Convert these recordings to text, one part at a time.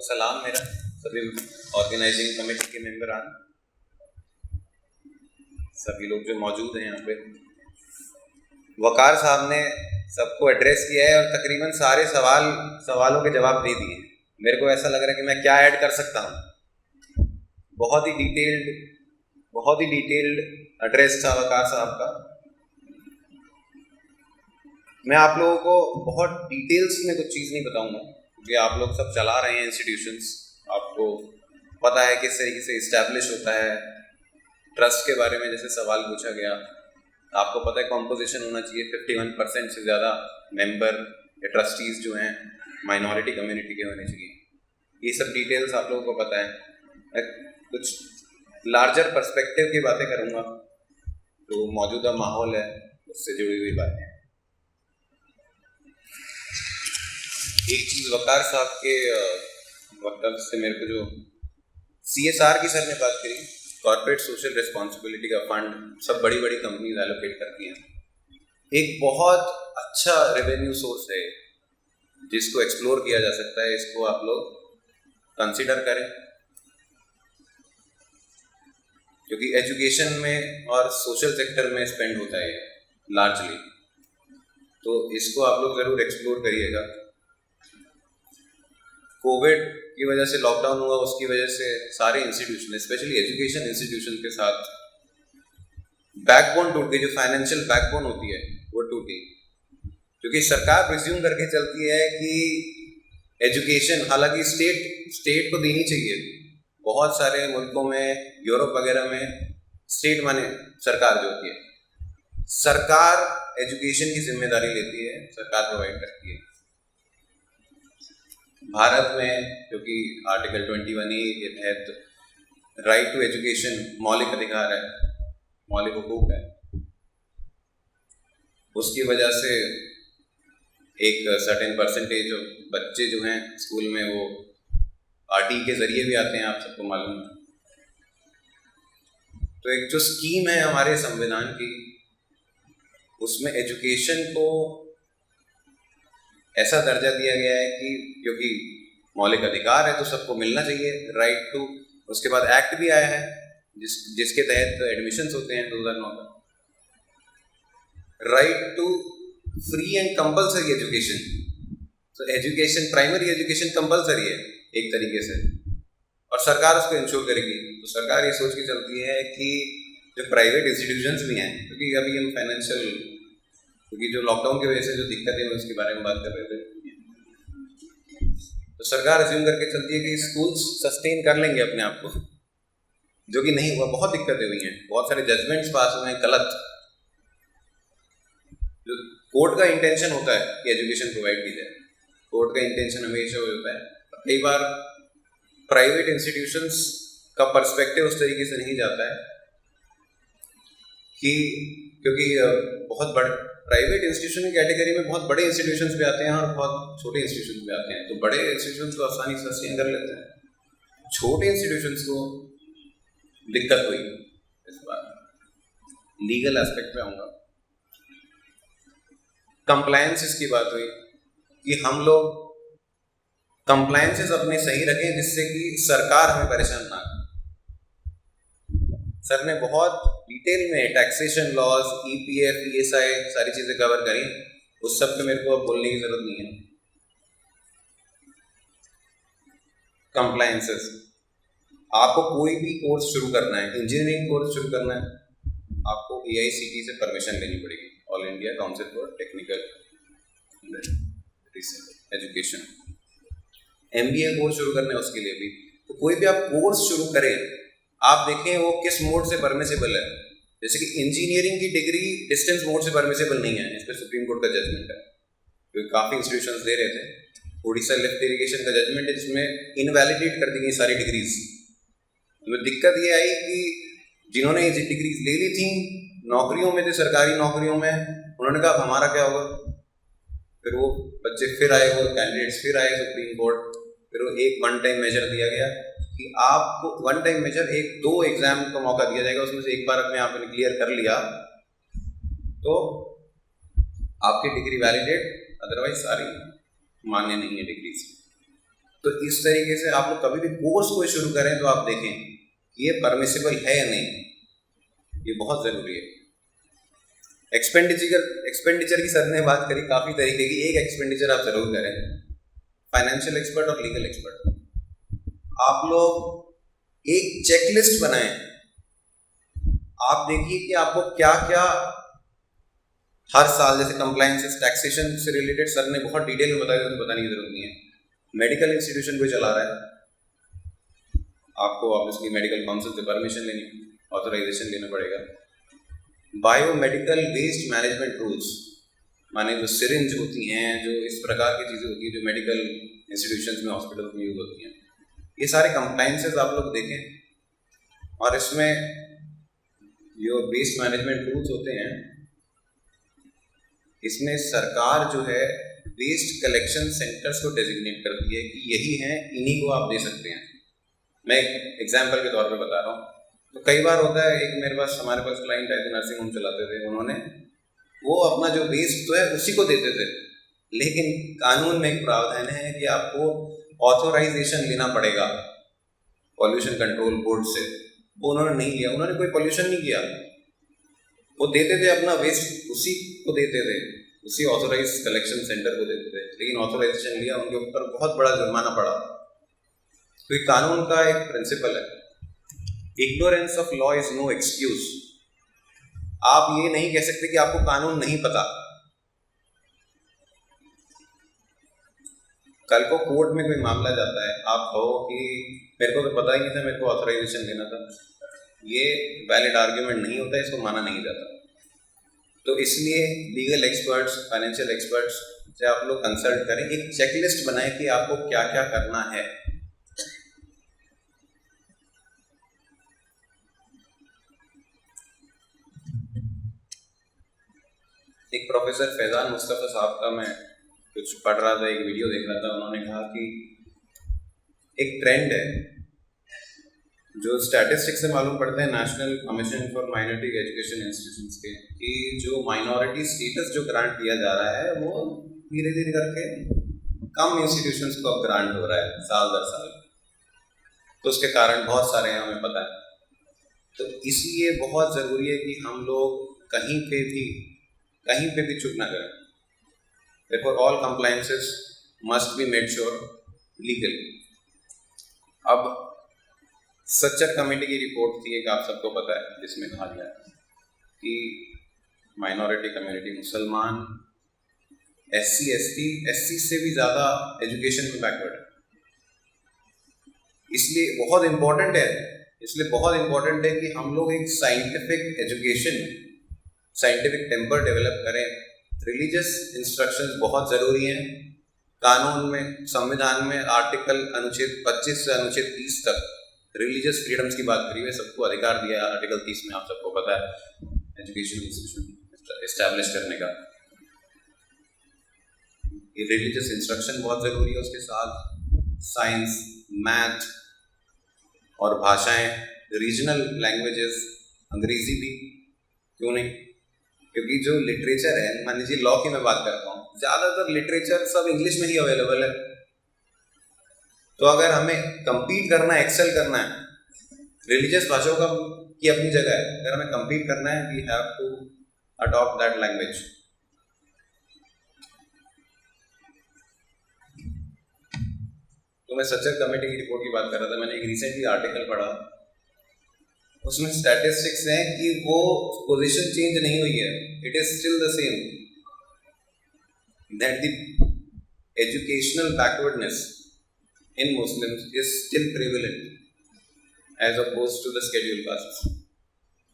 सबको सलाम मेरा, सभी ऑर्गेनाइजिंग कमेटी के मेंबरान, सभी लोग जो मौजूद हैं यहाँ पे। वकार साहब ने सबको एड्रेस किया है और तकरीबन सारे सवालों के जवाब दे दिए। मेरे को ऐसा लग रहा है कि मैं क्या ऐड कर सकता हूँ। बहुत ही डिटेल्ड एड्रेस था वकार साहब का। मैं आप लोगों को बहुत डिटेल्स में कुछ चीज़ नहीं बताऊंगा क्योंकि आप लोग सब चला रहे हैं इंस्टीट्यूशंस, आपको पता है किस तरीके से इस्टेब्लिश होता है। ट्रस्ट के बारे में जैसे सवाल पूछा गया, आपको पता है कॉम्पोजिशन होना चाहिए 51% से ज़्यादा मेंबर या ट्रस्टीज़ जो हैं माइनॉरिटी कम्युनिटी के होने चाहिए। ये सब डिटेल्स आप लोगों को पता है। मैं कुछ लार्जर पर्सपेक्टिव की बातें करूँगा, जो मौजूदा माहौल है उससे जुड़ी हुई बातें। एक चीज़ वकार साहब के वक्तव्य से मेरे को जो CSR की सर ने बात करी, कॉर्पोरेट सोशल रिस्पॉन्सिबिलिटी का फंड सब बड़ी बड़ी कंपनीज एलोकेट करती हैं। एक बहुत अच्छा रेवेन्यू सोर्स है जिसको एक्सप्लोर किया जा सकता है। इसको आप लोग कंसिडर करें क्योंकि एजुकेशन में और सोशल सेक्टर में स्पेंड होता है लार्जली, तो इसको आप लोग ज़रूर एक्सप्लोर करिएगा। कोविड की वजह से लॉकडाउन हुआ, उसकी वजह से सारे इंस्टीट्यूशन स्पेशली एजुकेशन इंस्टीट्यूशन के साथ बैकबोन टूट गई। जो फाइनेंशियल बैकबोन होती है वो टूटी, क्योंकि सरकार प्रिज्यूम करके चलती है कि एजुकेशन, हालांकि स्टेट को देनी चाहिए। बहुत सारे मुल्कों में, यूरोप वगैरह में स्टेट माने सरकार जो होती है, सरकार एजुकेशन की जिम्मेदारी लेती है, सरकार प्रोवाइड करती है। भारत में क्योंकि आर्टिकल 21A के तहत राइट टू एजुकेशन मौलिक अधिकार है, मौलिक हुकूक है, उसकी वजह से एक सर्टेन परसेंटेज बच्चे जो हैं स्कूल में वो RT के ज़रिए भी आते हैं, आप सबको मालूम है। तो एक जो स्कीम है हमारे संविधान की, उसमें एजुकेशन को ऐसा दर्जा दिया गया है कि क्योंकि मौलिक अधिकार है तो सबको मिलना चाहिए राइट टू। उसके बाद एक्ट भी आया है जिसके तहत एडमिशन्स होते हैं 2009 का, right to free and compulsory education. तो एजुकेशन, प्राइमरी एजुकेशन कंपल्सरी है एक तरीके से, और सरकार उसको इंश्योर करेगी। तो सरकार ये सोच के चलती है कि जो प्राइवेट इंस्टीट्यूशंस भी हैं, क्योंकि अभी हम फाइनेंशियल, क्योंकि जो लॉकडाउन की वजह से जो दिक्कतें हुई उसके बारे में बात कर रहे थे, तो सरकार अज्यूम करके चलती है कि स्कूल्स सस्टेन कर लेंगे अपने आप को, जो कि नहीं हुआ। बहुत दिक्कतें हुई हैं, बहुत सारे जजमेंट्स पास हुए हैं गलत। जो कोर्ट का इंटेंशन होता है कि एजुकेशन प्रोवाइड की जाए, कोर्ट का इंटेंशन हमेशा होता है। कई बार प्राइवेट इंस्टीट्यूशंस का पर्सपेक्टिव उस तरीके से नहीं जाता है कि, क्योंकि बहुत बड़े प्राइवेट इंस्टीट्यूशन की कैटेगरी में बहुत बड़े इंस्टीट्यूशंस भी आते हैं और बहुत छोटे इंस्टीट्यूशंस भी आते हैं। तो बड़े इंस्टीट्यूशंस को आसानी से सस्टेन कर लेते हैं, छोटे इंस्टीट्यूशंस को दिक्कत हुई। इस बार लीगल एस्पेक्ट पे आऊँगा। कंप्लायंसेस की बात हुई कि हम लोग कंप्लायंसेस अपने सही रखें जिससे कि सरकार हमें परेशान ना करे। सर ने बहुत डिटेल में टैक्सेशन लॉज, EPF, ESI सारी चीज़ें कवर करी, उस सब पे मेरे को अब बोलने की ज़रूरत नहीं है। कंप्लायंसेस, आपको कोई भी कोर्स शुरू करना है, इंजीनियरिंग कोर्स शुरू करना है, आपको AICTE से परमिशन लेनी पड़ेगी, all India council for technical education. MBA course शुरू करना है उसके लिए भी। तो कोई भी आप कोर्स शुरू करें, आप देखें वो किस मोड से परमिसेबल है। जैसे कि इंजीनियरिंग की डिग्री डिस्टेंस मोड से परमिसेबल नहीं है, इस पर सुप्रीम कोर्ट का जजमेंट है, क्योंकि काफ़ी इंस्टीट्यूशंस दे रहे थे। उड़ीसा लिफ्ट इरिगेशन का जजमेंट है जिसमें इनवैलिडेट कर दी गई सारी डिग्रीज। तो दिक्कत ये आई कि जिन्होंने ये डिग्रीज ले ली थी, नौकरियों में थे, सरकारी नौकरियों में, उन्होंने कहा हमारा क्या होगा। फिर वो बच्चे फिर आए, वो कैंडिडेट्स फिर आए सुप्रीम कोर्ट, फिर वो एक वन टाइम मेजर दिया गया कि आपको वन टाइम मेजर 2 एग्जाम का मौका दिया जाएगा, उसमें से एक बार अपने आपने क्लियर कर लिया तो आपकी डिग्री वैलिडेट, अदरवाइज सारी मान्य नहीं है डिग्रीज। तो इस तरीके से आप लोग कभी भी कोर्स कोई शुरू करें तो आप देखें कि ये परमिसिबल है या नहीं, ये बहुत ज़रूरी है। एक्सपेंडिचर की सर ने बात करी काफ़ी तरीके की, एक एक्सपेंडिचर आप जरूर करें, फाइनेंशियल एक्सपर्ट और लीगल एक्सपर्ट। आप लोग एक चेकलिस्ट बनाएं, आप देखिए कि आपको क्या क्या हर साल, जैसे कंप्लायंसेस, टैक्सेशन से रिलेटेड सर ने बहुत डिटेल में बताया, तो बताने की जरूरत नहीं है। मेडिकल इंस्टीट्यूशन कोई चला रहा है, आपको ऑब्वियसली मेडिकल काउंसिल से परमिशन लेनी, ऑथराइजेशन लेना पड़ेगा। बायोमेडिकल वेस्ट मैनेजमेंट रूल्स, माने जो सिरिंज होती हैं, जो इस प्रकार की चीज़ें होती हैं जो मेडिकल इंस्टीट्यूशंस में, हॉस्पिटल में यूज होती हैं, ये सारे कंप्लायंसेस आप लोग देखें। और इसमें जो वेस्ट मैनेजमेंट रूल्स होते हैं, इसमें सरकार जो है वेस्ट कलेक्शन सेंटर्स को डेजिग्नेट करती है कि यही हैं, इन्हीं को आप दे सकते हैं। मैं एक एग्जाम्पल के तौर पे बता रहा हूँ। तो कई बार होता है, एक मेरे पास, हमारे पास क्लाइंट आए थे, नर्सिंग होम चलाते थे, उन्होंने वो अपना जो वेस्ट तो है उसी को देते थे, लेकिन कानून में एक प्रावधान है कि आपको ऑथोराइजेशन लेना पड़ेगा पॉल्यूशन कंट्रोल बोर्ड से। वो उन्होंने नहीं लिया, उन्होंने कोई पॉल्यूशन नहीं किया, वो देते थे अपना वेस्ट उसी को देते थे, उसी ऑथोराइज कलेक्शन सेंटर को देते थे, लेकिन ऑथोराइजेशन लिया, उनके ऊपर बहुत बड़ा जुर्माना पड़ा। तो ये कानून का एक प्रिंसिपल है, ignorance of law is no excuse. आप ये नहीं कह सकते कि आपको कानून नहीं पता। कल को कोर्ट में कोई मामला जाता है, आप कहो कि मेरे को तो पता ही नहीं था, मेरे को ऑथराइजेशन लेना था, ये वैलिड आर्ग्यूमेंट नहीं होता, इसको माना नहीं जाता। तो इसलिए लीगल एक्सपर्ट्स, फाइनेंशियल एक्सपर्ट्स से आप लोग कंसल्ट करें, एक चेकलिस्ट बनाएं कि आपको क्या क्या करना है। एक प्रोफेसर फैजान मुस्तफ़ा साहब का मैं कुछ पढ़ रहा था, एक वीडियो देख रहा था, उन्होंने कहा कि एक ट्रेंड है जो स्टैटिस्टिक्स से मालूम पड़ता है, national commission for minority education institutions के, कि जो माइनॉरिटी स्टेटस जो ग्रांट दिया जा रहा है वो धीरे धीरे करके कम इंस्टीट्यूशंस को अब ग्रांट हो रहा है साल दर साल। तो उसके कारण बहुत सारे हैं, हमें पता है। तो इसलिए बहुत ज़रूरी है कि हम लोग कहीं पे भी चूक ना करें। Therefore, all compliances must be made sure legal. अब सच्चर कमेटी की रिपोर्ट थी एक, आप सबको पता है, जिसमें कहा गया कि माइनॉरिटी कम्युनिटी, मुसलमान, SC ST, SC से भी ज़्यादा एजुकेशन में बैकवर्ड है। इसलिए बहुत इम्पोर्टेंट है कि हम लोग एक scientific education, scientific temper develop करें। रिलीजियस इंस्ट्रक्शंस बहुत ज़रूरी हैं। कानून में, संविधान में आर्टिकल अनुच्छेद 25 से अनुच्छेद 30 तक रिलीजियस फ्रीडम्स की बात करी हुई है, सबको अधिकार दिया है। आर्टिकल 30 में आप सबको पता है एजुकेशन इंस्टीट्यूशन इस्टेब्लिश करने का। ये रिलीजियस इंस्ट्रक्शन बहुत ज़रूरी है, उसके साथ साइंस, मैथ और भाषाएं, रीजनल लैंग्वेजेस, अंग्रेज़ी भी, क्यों नहीं, क्योंकि जो लिटरेचर है, मान लीजिए लॉ की मैं बात करता हूँ, ज़्यादातर लिटरेचर सब इंग्लिश में ही अवेलेबल है। तो अगर हमें compete करना है, एक्सेल करना है, रिलीजियस भाषाओं का की अपनी जगह है, अगर हमें compete करना है, we have to adopt that language. तो मैं सच्चर कमेटी की रिपोर्ट की बात कर रहा था, मैंने एक रिसेंटली आर्टिकल पढ़ा, उसमें स्टैटिस्टिक्स हैं कि वो पोजीशन चेंज नहीं हुई है, it is still the same, that the educational backwardness in Muslims is still prevalent as opposed to the scheduled castes,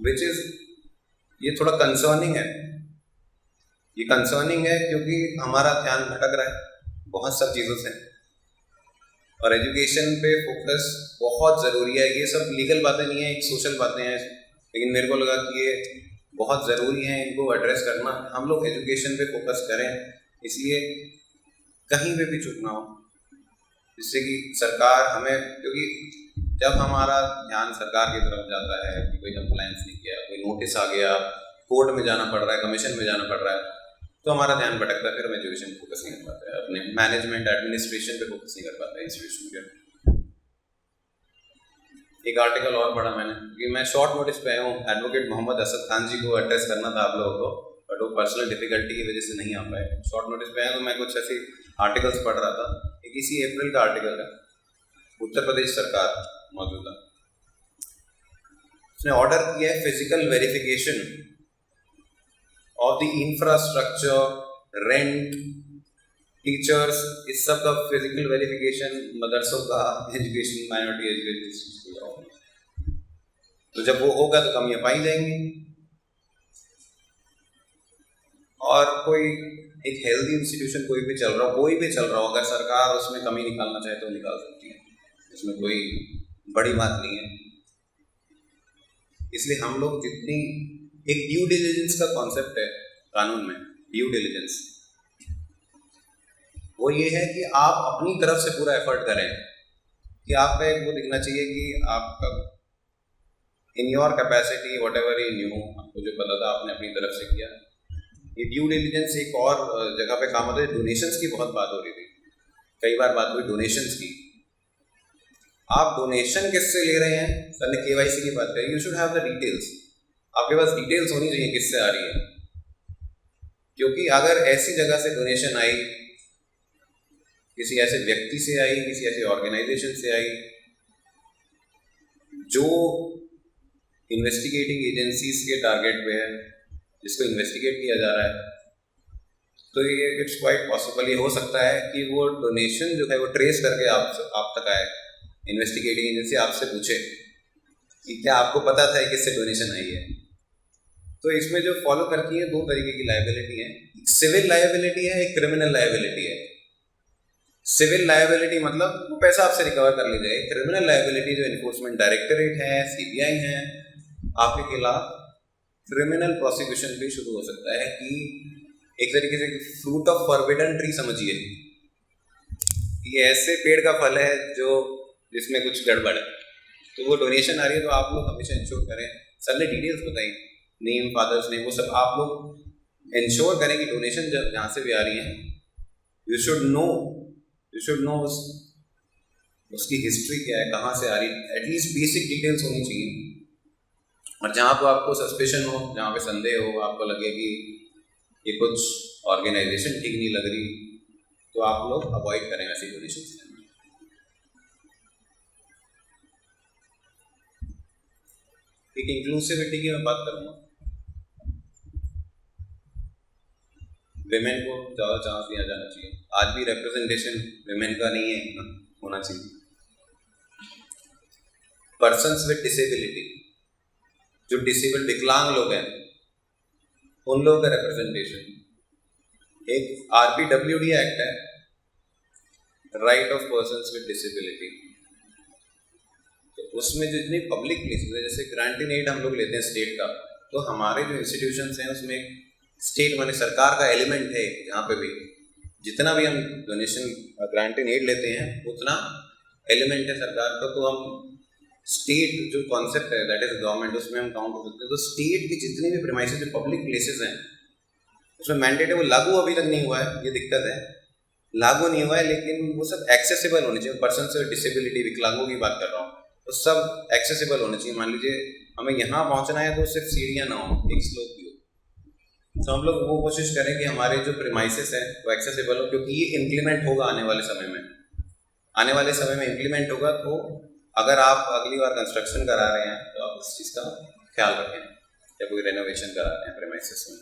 which is, ये थोड़ा कंसर्निंग है। ये कंसर्निंग है क्योंकि हमारा ध्यान भटक रहा है बहुत सब चीज़ों से, और एजुकेशन पे फोकस बहुत ज़रूरी है। ये सब लीगल बातें नहीं है, एक सोशल बातें हैं, लेकिन मेरे को लगा कि ये बहुत ज़रूरी है इनको एड्रेस करना। हम लोग एजुकेशन पे फोकस करें, इसलिए कहीं पे भी चूक ना हो, जिससे कि सरकार हमें, क्योंकि जब हमारा ध्यान सरकार की तरफ जाता है कि कोई कंप्लायंस नहीं किया, कोई नोटिस आ गया, कोर्ट में जाना पड़ रहा है, कमीशन में जाना पड़ रहा है, तो हमारा ध्यान भटकता है, फिर हम एजुकेशन फोकस नहीं कर पाते हैं, अपने मैनेजमेंट एडमिनिस्ट्रेशन पे फोकस नहीं कर पाते इंस्टीट्यूशन के। एक आर्टिकल और पढ़ा मैंने कि मैं शॉर्ट नोटिस पे आया हूँ, एडवोकेट मोहम्मद असद खान जी को एड्रेस करना था आप लोगों को, बट वो पर्सनल डिफिकल्टी की वजह से नहीं आ पाए। शॉर्ट नोटिस पे आया तो मैं कुछ ऐसी आर्टिकल्स पढ़ रहा था। एक इसी अप्रैल का आर्टिकल है, उत्तर प्रदेश सरकार मौजूदा, उसने ऑर्डर किया है physical verification of the infrastructure, rent, teachers, इस सब का फिजिकल वेरिफिकेशन, मदरसों का, एजुकेशन, माइनॉरिटी एजुकेशन। तो जब वो होगा तो कमियां पाई जाएंगी, और कोई एक हेल्दी इंस्टीट्यूशन कोई भी चल रहा हो, अगर सरकार उसमें कमी निकालना चाहे तो निकाल सकती है, इसमें कोई बड़ी बात नहीं है। इसलिए हम लोग जितनी, एक ड्यू डिलिजेंस का कॉन्सेप्ट है कानून में, ड्यू डिलिजेंस, वो ये है कि आप अपनी तरफ से पूरा एफर्ट करें, कि आपका एक वो दिखना चाहिए कि आपका in your capacity what ever in you, आपको जो पता था आपने अपनी तरफ से किया। ये ड्यू डिलिजेंस एक और जगह पे काम होता है, डोनेशंस की बहुत बात हो रही थी, कई बार बात हुई डोनेशंस की। आप डोनेशन किससे ले रहे हैं, सर ने केवाईसी की बात करी, you should have the details, आपके पास डिटेल्स होनी चाहिए किससे आ रही है, क्योंकि अगर ऐसी जगह से डोनेशन आई, किसी ऐसे व्यक्ति से आई, किसी ऐसी ऑर्गेनाइजेशन से आई जो इन्वेस्टिगेटिंग एजेंसीज के टारगेट पे है, जिसको इन्वेस्टिगेट किया जा रहा है, तो ये इट्स क्वाइट पॉसिबल, ये हो सकता है कि वो डोनेशन जो है वो ट्रेस करके आप तक आए, इन्वेस्टिगेटिंग एजेंसी आपसे पूछे कि क्या आपको पता था किससे डोनेशन आई है। तो इसमें जो फॉलो करती है दो तरीके की लायबिलिटी है, सिविल लायबिलिटी है, एक क्रिमिनल लायबिलिटी है। सिविल लायबिलिटी मतलब वो पैसा आपसे रिकवर कर ली जाए, क्रिमिनल लायबिलिटी जो एनफोर्समेंट डायरेक्टरेट है, सीबीआई है, आपके खिलाफ क्रिमिनल प्रोसिक्यूशन भी शुरू हो सकता है, कि एक तरीके से फ्रूट ऑफ फॉरबिडन ट्री समझिए, ये ऐसे पेड़ का फल है जो जिसमें कुछ गड़बड़ है, तो वो डोनेशन आ रही है तो आप लोग हमेशा इंश्योर करें, सर ने डिटेल्स बताई, नेम, फादर्स नेम, वो सब आप लोग इंश्योर करें कि डोनेशन जहाँ से भी आ रही है यू शुड नो उसकी हिस्ट्री क्या है, कहाँ से आ रही है, एटलीस्ट बेसिक डिटेल्स होनी चाहिए। और जहाँ पर आपको सस्पेशन हो, जहाँ पे संदेह हो, आपको लगे कि ये कुछ ऑर्गेनाइजेशन ठीक नहीं लग रही, तो आप लोग अवॉइड करें ऐसी डोनेशन। एक इंक्लूसिविटी की मैं बात करूँगा, विमेन को ज़्यादा चांस दिया जाना चाहिए, आज भी रिप्रेजेंटेशन विमेन का नहीं है, होना चाहिए। पर्सन्स विद डिसेबिलिटी, जो डिसेबल्ड विकलांग लोग हैं, उन लोगों का रिप्रेजेंटेशन, एक RPWD एक्ट है, right of persons with disability, तो उसमें जितनी पब्लिक प्लेसेस है, जैसे ग्रांटिंग एड हम लोग लेते हैं स्टेट का, तो हमारे जो इंस्टीट्यूशंस हैं उसमें स्टेट माने सरकार का एलिमेंट है, यहाँ पे भी जितना भी हम डोनेशन ग्रांटिंग एड लेते हैं उतना एलिमेंट है सरकार का, तो हम स्टेट जो कॉन्सेप्ट है दैट इज गवर्नमेंट, उसमें हम काउंट हो सकते हैं। तो स्टेट की जितनी भी प्रीमाइसेस जो पब्लिक प्लेसेस हैं उसमें मैंडेट है, वो लागू अभी तक नहीं हुआ है, ये दिक्कत है, लागू नहीं हुआ है, लेकिन वो सब एक्सेसिबल होने चाहिए। पर्सन से डिसेबिलिटी, विकलांगों की बात कर रहा हूँ, तो सब एक्सेसिबल होने चाहिए। मान लीजिए हमें यहाँ पहुँचना है तो सिर्फ सीढ़ियाँ ना हो, एक स्लोप भी हो, तो हम लोग वो कोशिश करें कि हमारे जो प्रीमाइसेस हैं वो एक्सेसिबल हो, क्योंकि ये इम्प्लीमेंट होगा आने वाले समय में इम्प्लीमेंट होगा। तो अगर आप अगली बार कंस्ट्रक्शन करा रहे हैं तो आप उस चीज़ का ख्याल रखें, या कोई रेनोवेशन करा रहे हैं प्रीमाइसेस में।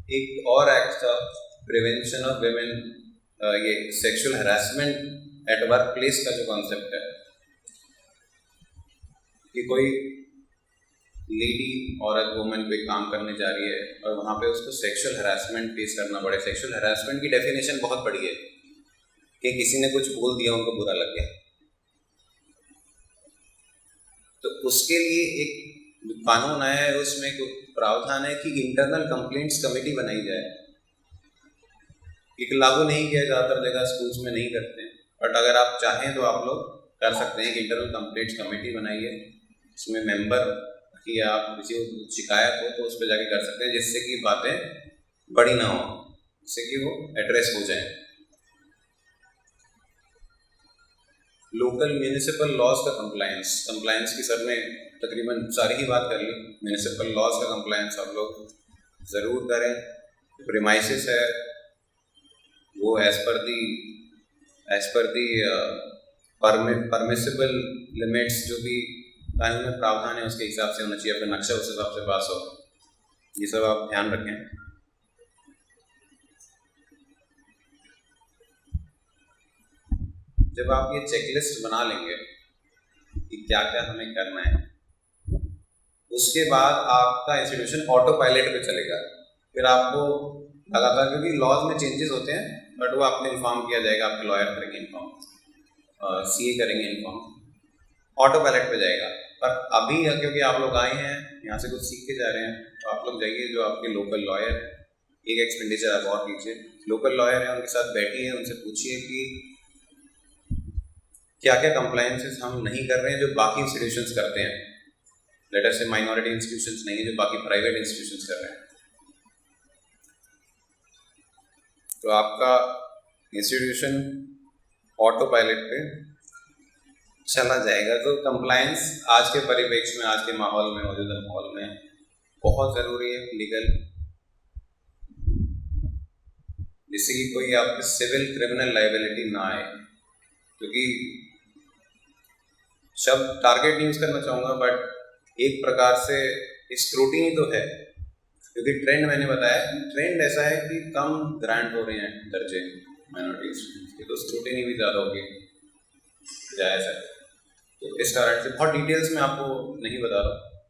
एक और एक्ट था, प्रिवेंशन ऑफ विमेन, ये sexual harassment at work place का जो कॉन्सेप्ट है, कि कोई लेडी, औरत, वुमेन कोई काम करने जा रही है और वहाँ पे उसको सेक्सुअल हैरेसमेंट फेस करना पड़े। सेक्सुअल हैरेसमेंट की डेफिनेशन बहुत बड़ी है कि किसी ने कुछ बोल दिया, उनको बुरा लग गया, तो उसके लिए एक कानून आया है, उसमें प्रावधान है कि इंटरनल कंप्लेंट्स कमेटी बनाई जाए। एक लागू नहीं किया, ज़्यादातर जगह स्कूल्स में नहीं करते हैं, बट अगर आप चाहें तो आप लोग कर सकते हैं कि इंटरनल कंप्लेंट्स कमेटी बनाइए, इसमें मेंबर कि आप किसी को शिकायत हो तो उस पर जाके कर सकते हैं, जिससे कि बातें बड़ी ना हो, जिससे कि वो एड्रेस हो जाए। लोकल म्यूनिसिपल लॉज का कंप्लायंस की सर ने तकरीबन सारी ही बात कर ली। म्यूनिसिपल लॉज का कंप्लायंस आप लोग ज़रूर करें। प्रीमाइसेस है वो एज पर दी परमिसिबल लिमिट्स जो भी कानून में प्रावधान है उसके हिसाब से होना चाहिए, अपना नक्शा उस हिसाब से पास हो। ये सब आप ध्यान रखें। जब आप ये चेकलिस्ट बना लेंगे कि क्या क्या हमें करना है, उसके बाद आपका इंस्टीट्यूशन ऑटो पायलट पे चलेगा। फिर आपको लगातार, क्योंकि लॉज में चेंजेस होते हैं, बट वो आपको इन्फॉर्म किया जाएगा, आपके लॉयर करेंगे इन्फॉर्म, सीए करेंगे इन्फॉर्म, ऑटो पायलट पे जाएगा। पर अभी क्योंकि आप लोग आए हैं यहाँ से कुछ सीख के जा रहे हैं, तो आप लोग जाइए जो आपके लोकल लॉयर है, एक एक्सपेंडिचर आप और कीजिए, लोकल लॉयर है उनके साथ बैठिए, उनसे पूछिए कि क्या क्या कंप्लायंसेस हम नहीं कर रहे हैं जो बाकी इंस्टीट्यूशंस करते हैं। लेटर से माइनॉरिटी इंस्टीट्यूशंस नहीं है जो बाकी प्राइवेट इंस्टीट्यूशंस कर रहे हैं। तो आपका इंस्टीट्यूशन ऑटो पायलट पे चला जाएगा। तो कंप्लायंस आज के परिप्रेक्ष्य में, आज के माहौल में, मौजूदा माहौल में बहुत ज़रूरी है लीगल, जिससे कि कोई आपकी सिविल क्रिमिनल लाइबिलिटी ना आए। क्योंकि शब्द टारगेट नहीं यूज करना चाहूँगा, बट एक प्रकार से स्क्रूटिनी तो है, क्योंकि ट्रेंड मैंने बताया, ट्रेंड ऐसा है कि कम ग्रांट हो रहे हैं दर्जे माइनॉरिटीज के, तो स्क्रूटिनी भी ज़्यादा होगी, जायज़ है। तो इस कारण से बहुत डिटेल्स में आपको नहीं बता रहा हूँ,